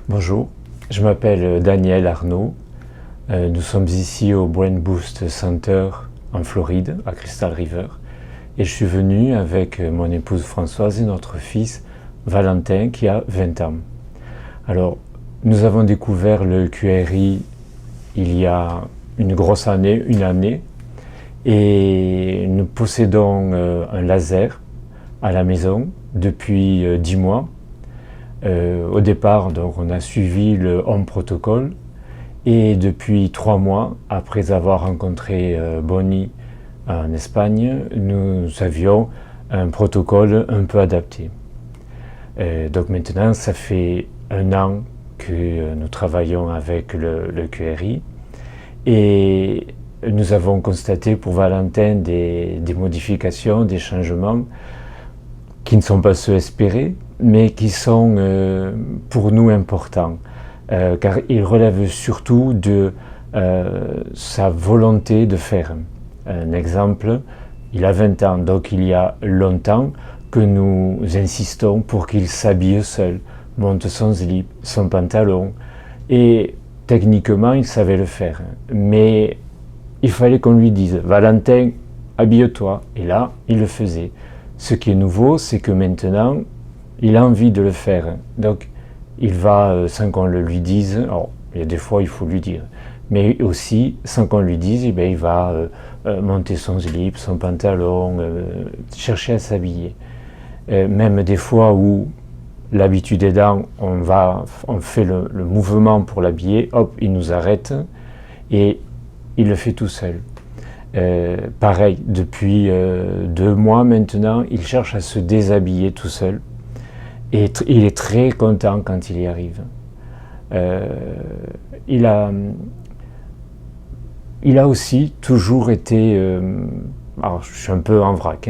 Bonjour, je m'appelle Daniel Arnaud. Nous sommes ici au Brain Boost Center en Floride, à Crystal River. Et je suis venu avec mon épouse Françoise et notre fils Valentin qui a 20 ans. Alors, nous avons découvert le QRI il y a une grosse année, et nous possédons un laser à la maison depuis 10 mois. Au départ, donc, on a suivi le Home Protocol et depuis 3 mois, après avoir rencontré Bonnie en Espagne, nous avions un protocole un peu adapté. Donc maintenant, ça fait 1 an que nous travaillons avec le QRI et nous avons constaté pour Valentin des modifications, des changements qui ne sont pas ceux espérés, mais qui sont pour nous importants, car ils relèvent surtout de sa volonté de faire. Un exemple, il a 20 ans, donc il y a longtemps que nous insistons pour qu'il s'habille seul, monte son slip, son pantalon, et techniquement il savait le faire, mais il fallait qu'on lui dise « Valentin, habille-toi », et là il le faisait. Ce qui est nouveau, c'est que maintenant, il a envie de le faire. Donc, il va, sans qu'on le lui dise, alors, il y a des fois, il faut lui dire, mais aussi, sans qu'on lui dise, eh bien, il va monter son slip, son pantalon, chercher à s'habiller. Même des fois où l'habitude aidant, on fait le mouvement pour l'habiller, hop, il nous arrête et il le fait tout seul. Pareil, depuis 2 mois maintenant, il cherche à se déshabiller tout seul et il est très content quand il y arrive. Il a aussi toujours été, alors je suis un peu en vrac,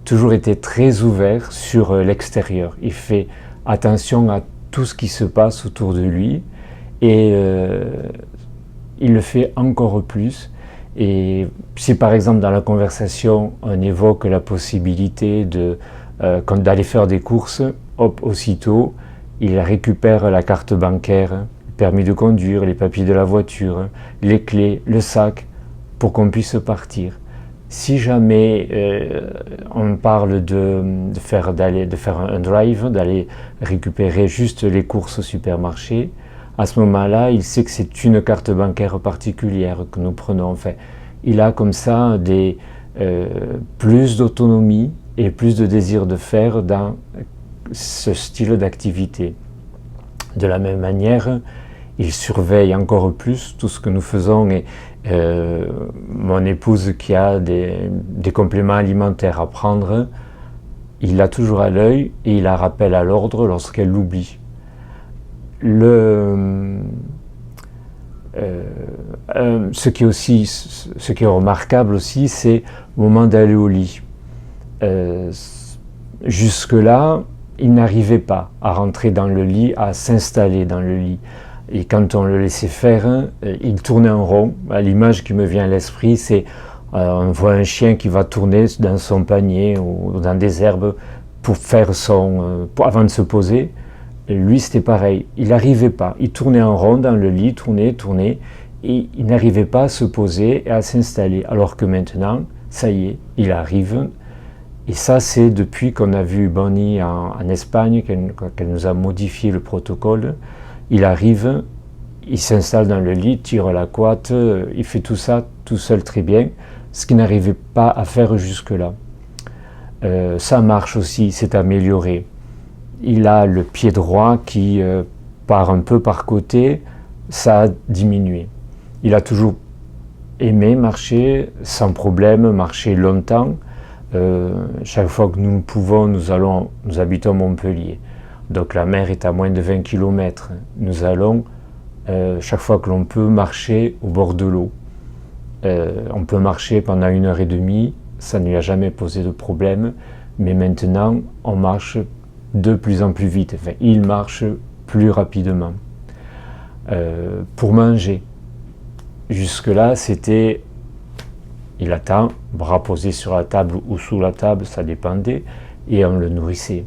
toujours été très ouvert sur l'extérieur. Il fait attention à tout ce qui se passe autour de lui et il le fait encore plus. Et si par exemple dans la conversation on évoque la possibilité d'aller faire des courses, hop, aussitôt il récupère la carte bancaire, le permis de conduire, les papiers de la voiture, les clés, le sac, pour qu'on puisse partir. Si jamais on parle de faire un drive, d'aller récupérer juste les courses au supermarché, à ce moment-là, il sait que c'est une carte bancaire particulière que nous prenons. Enfin, il a comme ça plus d'autonomie et plus de désir de faire dans ce style d'activité. De la même manière, il surveille encore plus tout ce que nous faisons et mon épouse qui a des compléments alimentaires à prendre, il l'a toujours à l'œil et il la rappelle à l'ordre lorsqu'elle l'oublie. Ce qui est remarquable aussi, c'est au moment d'aller au lit. Jusque-là, il n'arrivait pas à rentrer dans le lit, à s'installer dans le lit. Et quand on le laissait faire, il tournait en rond. L'image qui me vient à l'esprit, c'est on voit un chien qui va tourner dans son panier ou dans des herbes pour faire avant de se poser. Lui, c'était pareil, il n'arrivait pas, il tournait en rond dans le lit, tournait, et il n'arrivait pas à se poser et à s'installer, alors que maintenant, ça y est, il arrive, et ça c'est depuis qu'on a vu Bonnie en Espagne, qu'elle nous a modifié le protocole, il arrive, il s'installe dans le lit, tire la couette, il fait tout ça tout seul très bien, ce qu'il n'arrivait pas à faire jusque-là. Ça marche aussi, c'est amélioré. Il a le pied droit qui part un peu par côté, ça a diminué. Il a toujours aimé marcher sans problème, marcher longtemps. Chaque fois que nous pouvons, nous habitons Montpellier. Donc la mer est à moins de 20 km. Nous allons, chaque fois que l'on peut, marcher au bord de l'eau. On peut marcher pendant 1h30, ça ne lui a jamais posé de problème, mais maintenant on marche de plus en plus vite, enfin, il marche plus rapidement. Pour manger, jusque-là, c'était, il attend, bras posés sur la table ou sous la table, ça dépendait, et on le nourrissait,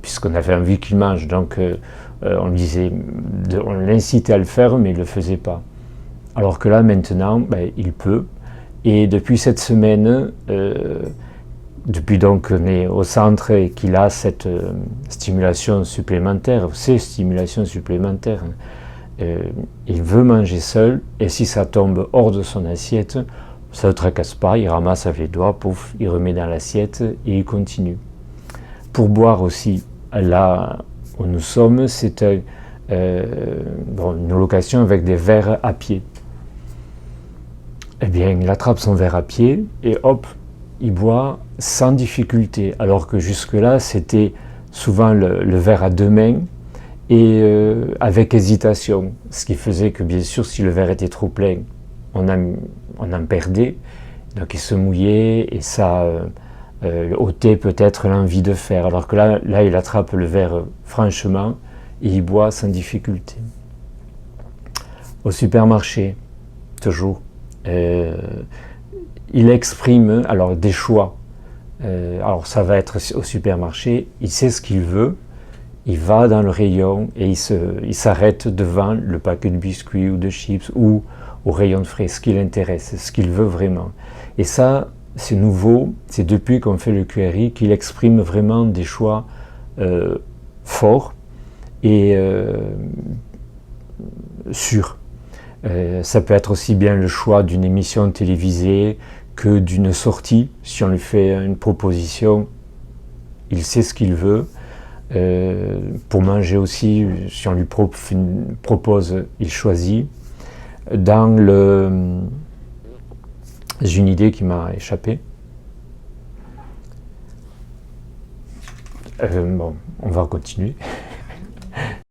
puisqu'on avait envie qu'il mange. Donc on l'incitait à le faire, mais il ne le faisait pas. Alors que là, maintenant, il peut. Et depuis cette semaine, depuis donc qu'on est au centre et qu'il a cette stimulation supplémentaire, ces stimulations supplémentaires, il veut manger seul, et si ça tombe hors de son assiette, ça ne le tracasse pas, il ramasse avec les doigts, pouf, il remet dans l'assiette et il continue. Pour boire aussi, là où nous sommes, c'est une location avec des verres à pied. Eh bien, il attrape son verre à pied et hop, il boit sans difficulté, alors que jusque-là, c'était souvent le verre à deux mains et avec hésitation, ce qui faisait que bien sûr, si le verre était trop plein, on en perdait, donc il se mouillait et ça ôtait peut-être l'envie de faire, alors que là, il attrape le verre franchement et il boit sans difficulté. Au supermarché, toujours, il exprime alors des choix. Alors ça va être au supermarché, il sait ce qu'il veut, il va dans le rayon et il s'arrête devant le paquet de biscuits ou de chips ou au rayon de frais, ce qui l'intéresse, ce qu'il veut vraiment. Et ça, c'est nouveau, c'est depuis qu'on fait le QRI qu'il exprime vraiment des choix forts et sûrs. Ça peut être aussi bien le choix d'une émission télévisée que d'une sortie. Si on lui fait une proposition, il sait ce qu'il veut. Pour manger aussi, si on lui propose, il choisit. J'ai une idée qui m'a échappé. On va continuer.